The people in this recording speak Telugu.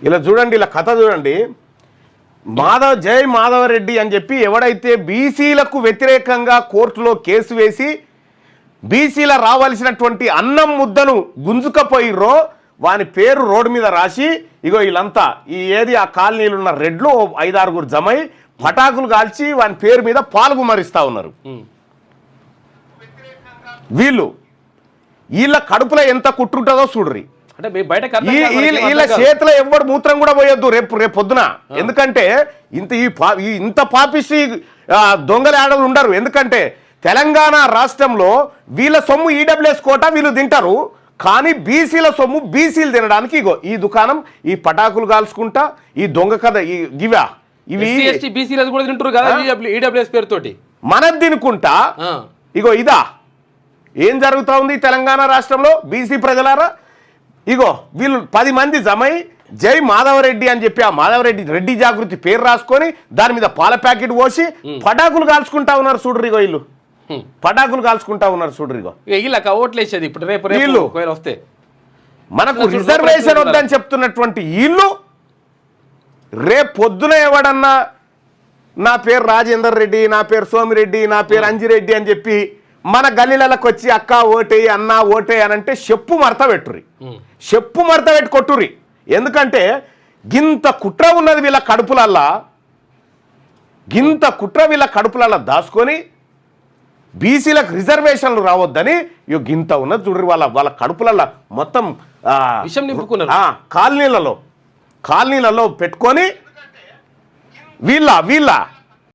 ఇలా చూడండి, ఇలా కథ చూడండి. జై మాధవరెడ్డి అని చెప్పి ఎవడైతే బీసీలకు వ్యతిరేకంగా కోర్టులో కేసు వేసి బీసీల రావాల్సినటువంటి అన్నం ముద్దను గుంజుకపోయిర్రో వాని పేరు రోడ్డు మీద రాసి ఇగో వీళ్ళంతా ఆ కాలనీలు ఉన్న రెడ్లు 5-6 జమై పటాకులు కాల్చి వాని పేరు మీద పాల్గుమరిస్తా ఉన్నారు. వీళ్ళ కడుపులో ఎంత కుట్టుంటుందో చూడ్రి. వీళ్ళ చేతిలో ఎవడు మూత్రం కూడా పోయొద్దు రేపు పొద్దున. ఎందుకంటే ఇంత పాపిసి దొంగల ఆడలు ఉండరు. ఎందుకంటే తెలంగాణ రాష్ట్రంలో వీళ్ళ సొమ్ము ఈడబ్ల్యూఎస్ కోట వీళ్ళు తింటారు, కానీ బీసీల సొమ్ము బీసీలు తినడానికి ఇగో ఈ దుకాణం, ఈ పటాకులు కాల్చుకుంటా, ఈ దొంగ కథ ఇవి మనది తినుకుంటా. ఇగో ఇదా ఏం జరుగుతా ఉంది తెలంగాణ రాష్ట్రంలో బీసీ ప్రజలారా. ఇగో వీళ్ళు 10 మంది జమై జై మాధవరెడ్డి అని చెప్పి ఆ రెడ్డి జాగృతి పేరు రాసుకొని దాని మీద పాల ప్యాకెట్ పోసి పటాకులు కాల్చుకుంటా ఉన్నారు చూడ్రి. ఇగో వీళ్ళు పటాకులు కాల్చుకుంటా ఉన్నారు చూడ్రి. ఇగో ఓట్లేసేది ఇప్పుడు రేపు వస్తే మనకు రిజర్వేషన్ వద్దని చెప్తున్నటువంటి వీళ్ళు రేపు పొద్దున ఎవడన్నా నా పేరు రాజేందర్ రెడ్డి, నా పేరు సోమిరెడ్డి, నా పేరు అంజిరెడ్డి అని చెప్పి మన గల్లీలకు వచ్చి అక్క ఓటే అన్న ఓటే అని అంటే చెప్పు మడత పెట్టుర్రి, చెప్పు మడత పెట్టి కొట్టుర్రి. ఎందుకంటే గింత కుట్ర ఉన్నది వీళ్ళ కడుపులల్లా, కడుపులల్లా దాచుకొని బీసీలకు రిజర్వేషన్లు రావద్దని గింత ఉన్నది చూడ్రి. వాళ్ళ కడుపులల్లా మొత్తం విషం నింపుకున్నారు. కాలనీలలో పెట్టుకొని వీళ్ళ